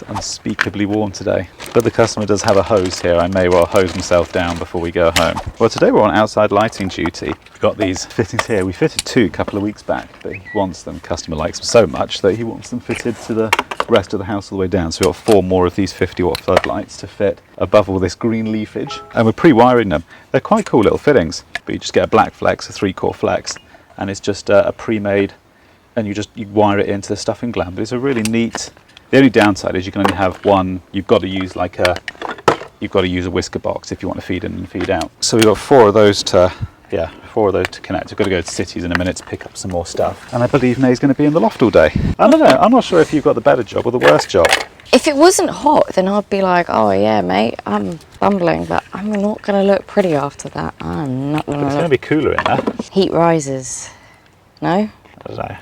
It's unspeakably warm today. But the customer does have a hose here. I may well hose myself down before we go home. Well, today we're on outside lighting duty. We've got these fittings here. We fitted 2 a couple of weeks back, but he wants them. Customer likes them so much that he wants them fitted to the rest of the house all the way down. So we've got 4 more of these 50-watt floodlights to fit above all this green leafage. And we're pre-wiring them. They're quite cool little fittings, but you just get a black flex, a 3-core flex, and it's just a pre-made, and you wire it into the stuffing gland. But it's a really neat. The only downside is you can only have one. You've got to use a whisker box if you want to feed in and feed out. So we've got 4 of those to connect. We've got to go to Cities in a minute to pick up some more stuff. And I believe May's going to be in the loft all day. I don't know. I'm not sure if you've got the better job or the worst job. If it wasn't hot, then I'd be like, oh yeah, mate, I'm bumbling, but I'm not going to look pretty after that. I'm not going to. It's going to be cooler in there. Heat rises. No? I don't know.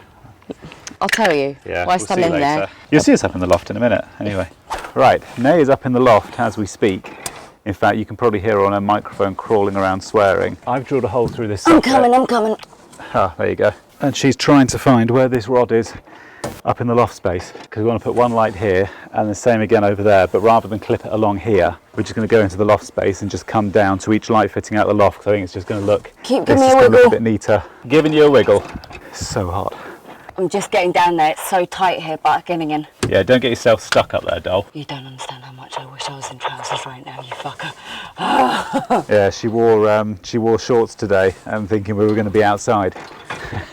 I'll tell you. Yeah, whilst we'll I'm see in later. there. You'll see us up in the loft in a minute, anyway. Right, May is up in the loft as we speak. In fact, you can probably hear her on her microphone crawling around swearing. I've drilled a hole through this socket. I'm coming. Ah, there you go. And she's trying to find where this rod is up in the loft space, because we want to put one light here and the same again over there, but rather than clip it along here, we're just going to go into the loft space and just come down to each light fitting out the loft, because I think it's just going to look, look a bit neater. Giving you a wiggle. It's so hot. I'm just getting down there. It's so tight here, but getting in. Yeah, don't get yourself stuck up there, doll. You don't understand how much I wish I was in trousers right now, you fucker. Yeah, she wore shorts today and thinking we were going to be outside.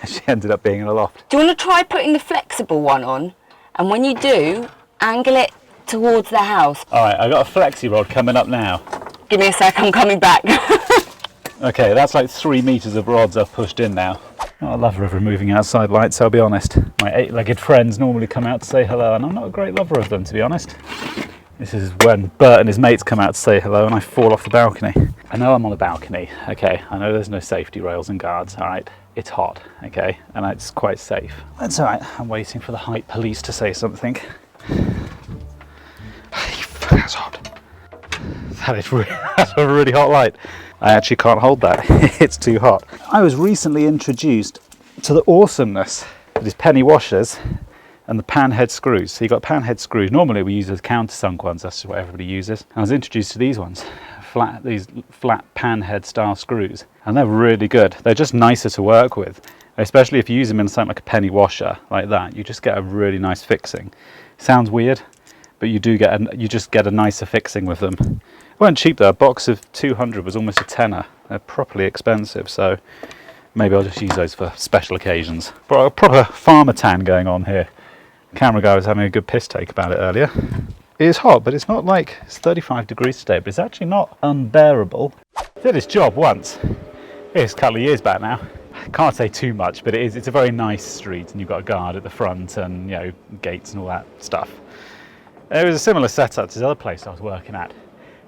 She ended up being in a loft. Do you want to try putting the flexible one on? And when you do, angle it towards the house. All right, I've got a flexi rod coming up now. Give me a sec, I'm coming back. Okay, that's like 3 meters of rods I've pushed in now. Not a lover of removing outside lights, I'll be honest. My 8-legged friends normally come out to say hello, and I'm not a great lover of them, to be honest. This is when Bert and his mates come out to say hello and I fall off the balcony. I know I'm on a balcony, okay? I know there's no safety rails and guards, all right? It's hot, okay? And it's quite safe. That's all right, I'm waiting for the height police to say something. That's hot. That's a really hot light. I actually can't hold that. It's too hot. I was recently introduced to the awesomeness of these penny washers and the pan head screws. So you've got pan head screws. Normally we use the countersunk ones. That's what everybody uses. And I was introduced to these ones, these flat pan head style screws, and they're really good. They're just nicer to work with, especially if you use them in something like a penny washer like that. You just get a really nice fixing. Sounds weird, but you just get a nicer fixing with them. They weren't cheap though. A box of 200 was almost a tenner. They're properly expensive, so maybe I'll just use those for special occasions. But a proper farmer tan going on here. The camera guy was having a good piss take about it earlier. It is hot, but it's not like it's 35 degrees today, but it's actually not unbearable. I did this job once. It's a couple of years back now. I can't say too much, but it's a very nice street, and you've got a guard at the front and, you know, gates and all that stuff. It was a similar setup to the other place I was working at.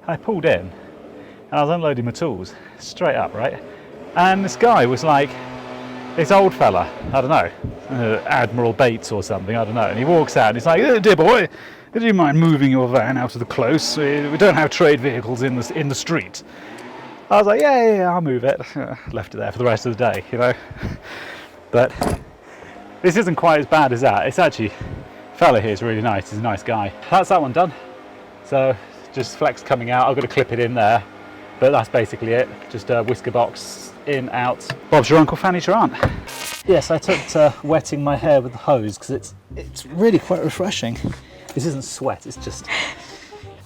I pulled in and I was unloading my tools straight up, right? And this guy was like, this old fella, I don't know, Admiral Bates or something, I don't know. And he walks out and he's like, "Oh, dear boy, do you mind moving your van out of the close? We don't have trade vehicles in the street." I was like, yeah, I'll move it. Left it there for the rest of the day, you know. But this isn't quite as bad as that. It's actually, fella here is really nice. He's a nice guy. That's that one done. So just flex coming out. I've got to clip it in there, but that's basically it. Just a whisker box in, out. Bob's your uncle, Fanny's your aunt. Yes, I took to wetting my hair with the hose because it's really quite refreshing. This isn't sweat, it's just...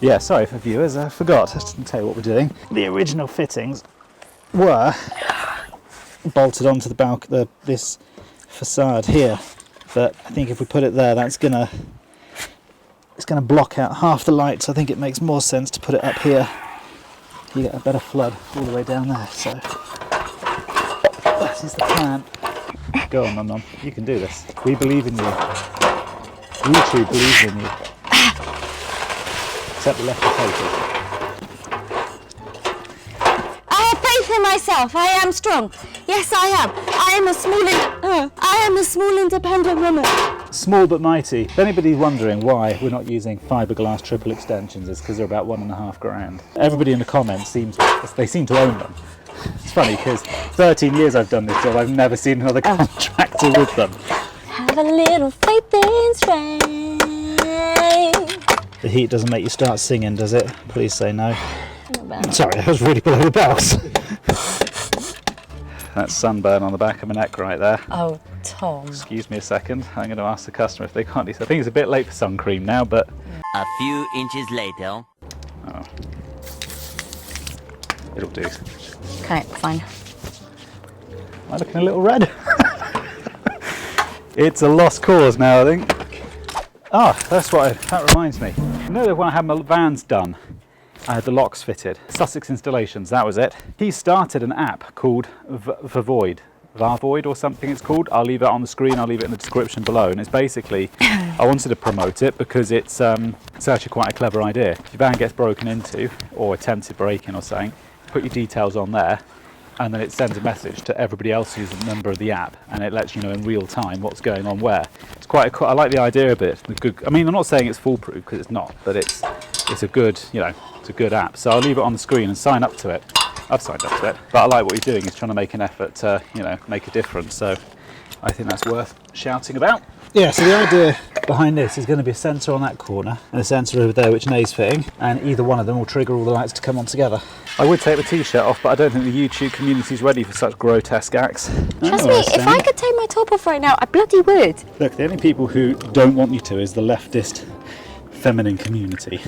Yeah, sorry for viewers, I forgot. I didn't tell you what we're doing. The original fittings were bolted onto the this facade here, but I think if we put it there, it's gonna block out half the light. So I think it makes more sense to put it up here. You get a better flood all the way down there. So that is the plan. Go on, Mum. You can do this. We believe in you. YouTube believes in you. Except the left potato. I have faith in myself. I am strong. Yes, I am. I am a small independent woman. Small but mighty. If anybody's wondering why we're not using fiberglass triple extensions, it's because they're about $1.5 grand. Everybody in the comments seem to own them. It's funny because 13 years I've done this job, I've never seen another contractor with them. Have a little faith in strength. The heat doesn't make you start singing, does it? Please say no. Not bad. Sorry, I was really below the belt. That's sunburn on the back of my neck right there. Oh, Tom. Excuse me a second. I'm going to ask the customer if they can't use. I think it's a bit late for sun cream now, but... A few inches later. Oh. It'll do. Okay, fine. Am I looking a little red? It's a lost cause now, I think. Ah, that reminds me. You know when I had my vans done, I had the locks fitted. Sussex Installations, that was it. He started an app called Varvoid or something it's called. I'll leave it on the screen, I'll leave it in the description below. And it's basically, I wanted to promote it because it's actually quite a clever idea. If your van gets broken into or attempted break-in or something, put your details on there, and then it sends a message to everybody else who's a member of the app, and it lets you know in real time what's going on where. It's I like the idea of it. I mean, I'm not saying it's foolproof because it's not, but it's a good, it's a good app. So I'll leave it on the screen and sign up to it. I've signed up to it, but I like what you're doing. Is trying to make an effort to, make a difference. So I think that's worth shouting about. Yeah, so the idea behind this is going to be a sensor on that corner and a sensor over there which Nay's fitting, and either one of them will trigger all the lights to come on together. I would take the t-shirt off, but I don't think the YouTube community is ready for such grotesque acts. Trust me, if I could take my top off right now, I bloody would. Look, the only people who don't want you to is the leftist feminine community.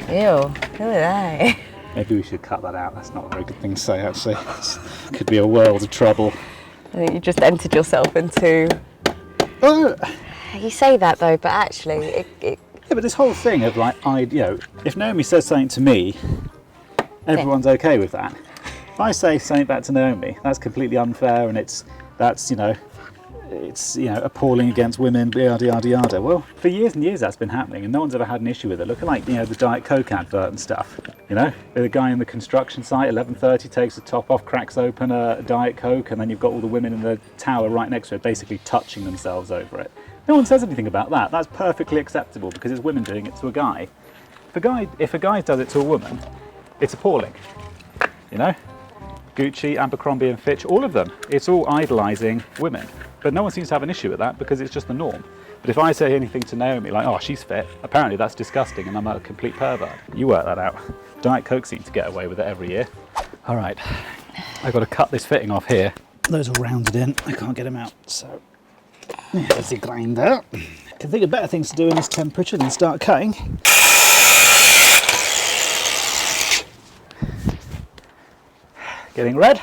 Ew, who are they? Maybe we should cut that out. That's not a very good thing to say, actually. Could be a world of trouble. I think you just entered yourself into... Oh. You say that though, but actually, Yeah, but this whole thing of if Naomi says something to me, everyone's okay with that. If I say something back to Naomi, that's completely unfair, and it's appalling against women, yada yada yada. Well, for years and years that's been happening, and no one's ever had an issue with it. Look at the Diet Coke advert and stuff. The guy in the construction site, 11:30, takes the top off, cracks open a Diet Coke, and then you've got all the women in the tower right next to it, basically touching themselves over it. No one says anything about that. That's perfectly acceptable because it's women doing it to a guy. If a guy does it to a woman, it's appalling. Gucci, Abercrombie and Fitch, all of them. It's all idolising women. But no one seems to have an issue with that because it's just the norm. But if I say anything to Naomi like, oh, she's fit, apparently that's disgusting and I'm a complete pervert. You work that out. Diet Coke seems to get away with it every year. All right, I've got to cut this fitting off here. Those are rounded in, I can't get them out, so there's the grinder. I can think of better things to do in this temperature than start cutting. Getting red.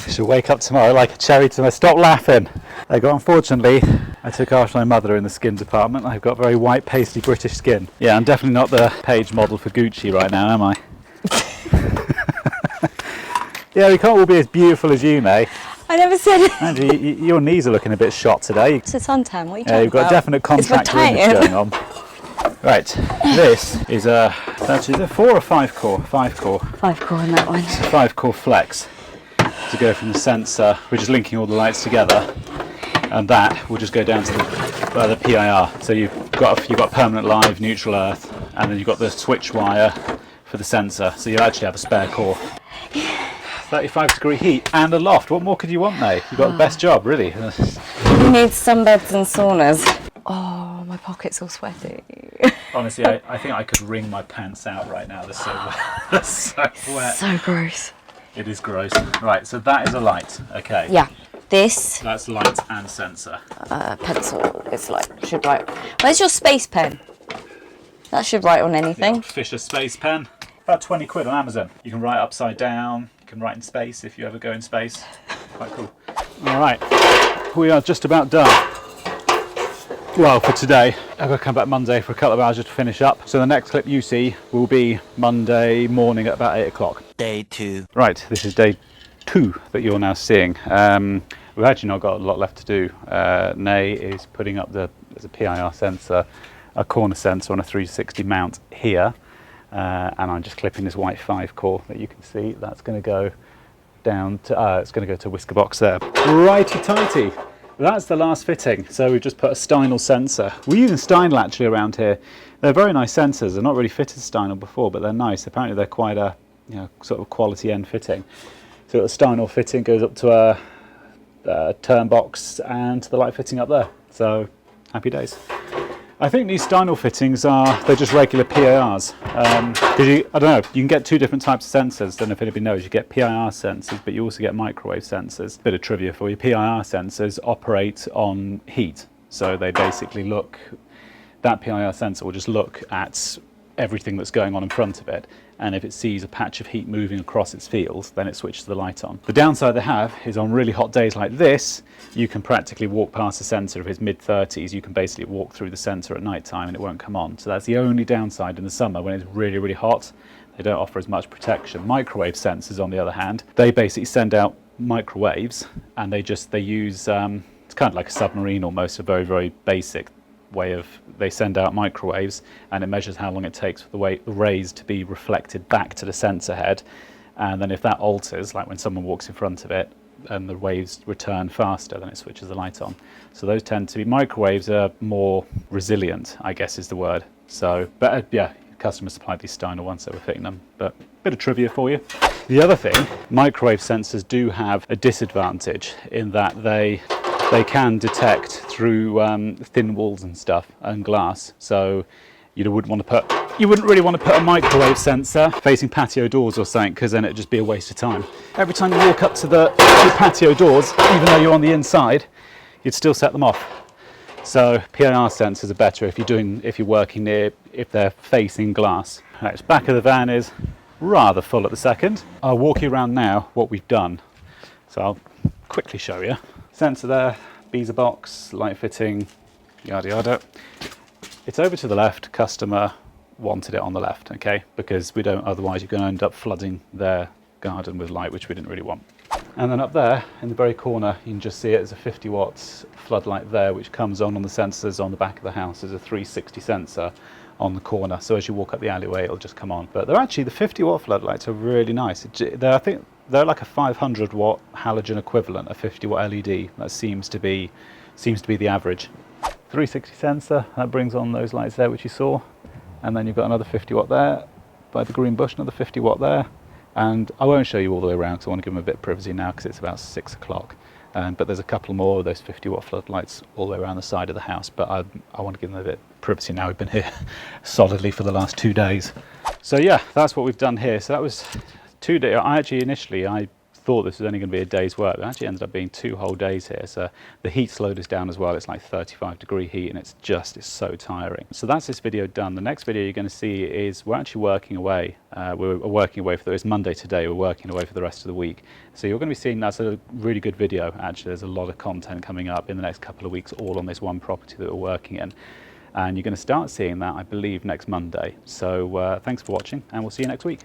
I should wake up tomorrow like a cherry to my... Stop laughing. Unfortunately, I took after my mother in the skin department. I've got very white, pasty British skin. Yeah, I'm definitely not the page model for Gucci right now, am I? Yeah, we can't all be as beautiful as you, May. I never said it. Andrew, your knees are looking a bit shot today. It's a suntan, what are you talking about? Yeah, you've got a definite contractor image going on. Right, this is that's a 4 or 5 core? 5 core. 5 core on that one. It's a 5 core flex to go from the sensor. We're just linking all the lights together, and that will just go down to the PIR. So you've got permanent live, neutral earth, and then you've got the switch wire for the sensor. So you actually have a spare core. 35-degree heat and a loft. What more could you want, Nay? You've got the best job, really. You need sunbeds and saunas. Oh, my pocket's all sweaty. Honestly, I think I could wring my pants out right now. They're so wet. They're so wet. So gross. It is gross. Right, so that is a light. Okay. Yeah. This. That's light and sensor. Pencil is should write. Where's your space pen? That should write on anything. Fisher space pen. About 20 quid on Amazon. You can write upside down. You can write in space if you ever go in space. Quite cool. All right, we are just about done. Well, for today, I've got to come back Monday for a couple of hours just to finish up. So the next clip you see will be Monday morning at about 8 o'clock. Day 2. Right, this is day 2 that you're now seeing. We've actually not got a lot left to do. Nay is putting up there's a PIR sensor, a corner sensor on a 360 mount here. And I'm just clipping this white 5 core that you can see. That's going to go down to, it's going to go to whisker box there. Righty tighty. That's the last fitting. So we've just put a Steinel sensor. We're using Steinel actually around here. They're very nice sensors. They're not really fitted Steinel before, but they're nice. Apparently they're quite a sort of quality end fitting. So the Steinel fitting goes up to a turn box and to the light fitting up there. So happy days. I think these stynal fittings they're just regular PIRs. Because I don't know, you can get two different types of sensors. Don't know if anybody knows. You get PIR sensors, but you also get microwave sensors. Bit of trivia for you. PIR sensors operate on heat. So they basically that PIR sensor will just look at everything that's going on in front of it, and if it sees a patch of heat moving across its field, then it switches the light on. The downside they have is on really hot days like this, you can practically walk past the sensor. If it's mid-30s, you can basically walk through the sensor at night time and it won't come on. So that's the only downside in the summer when it's really, really hot. They don't offer as much protection. Microwave sensors, on the other hand, they basically send out microwaves, and they use, it's kind of like a submarine almost, a very, very basic way of, they send out microwaves and it measures how long it takes for the rays to be reflected back to the sensor head, and then if that alters, like when someone walks in front of it and the waves return faster, then it switches the light on. So those tend to be, microwaves are more resilient, I guess is the word. So, but yeah, customer supplied these Steiner ones, so we're fitting them. But bit of trivia for you. The other thing, microwave sensors do have a disadvantage in that they can detect through thin walls and stuff and glass. So you wouldn't really want to put a microwave sensor facing patio doors or something, because then it'd just be a waste of time. Every time you walk up to the patio doors, even though you're on the inside, you'd still set them off. So PIR sensors are better if you're working near, if they're facing glass. Right, the back of the van is rather full at the second. I'll walk you around now what we've done. So I'll quickly show you. Sensor there, Beezer box, light fitting, yada yada. It's over to the left. Customer wanted it on the left, okay? Because otherwise you're going to end up flooding their garden with light, which we didn't really want. And then up there in the very corner, you can just see it as a 50 watts floodlight there, which comes on the sensors on the back of the house. There's a 360 sensor on the corner, so as you walk up the alleyway, it'll just come on. But they're actually, the 50 watt floodlights are really nice. I think they're like a 500 watt halogen equivalent, a 50 watt LED. That seems to be the average. 360 sensor, that brings on those lights there, which you saw. And then you've got another 50 watt there by the green bush, another 50 watt there. And I won't show you all the way around because I want to give them a bit of privacy now because it's about 6 o'clock. But there's a couple more of those 50 watt floodlights all the way around the side of the house. But I want to give them a bit of privacy now. We've been here solidly for the last 2 days. So yeah, that's what we've done here. So that was 2 days. I thought this was only going to be a day's work. It actually ended up being 2 whole days here. So the heat slowed us down as well. It's like 35-degree heat, and it's so tiring. So that's this video done. The next video you're going to see is we're actually working away. It's Monday today. We're working away for the rest of the week. So you're going to be seeing, that's a really good video. Actually, there's a lot of content coming up in the next couple of weeks, all on this one property that we're working in. And you're going to start seeing that, I believe, next Monday. So thanks for watching, and we'll see you next week.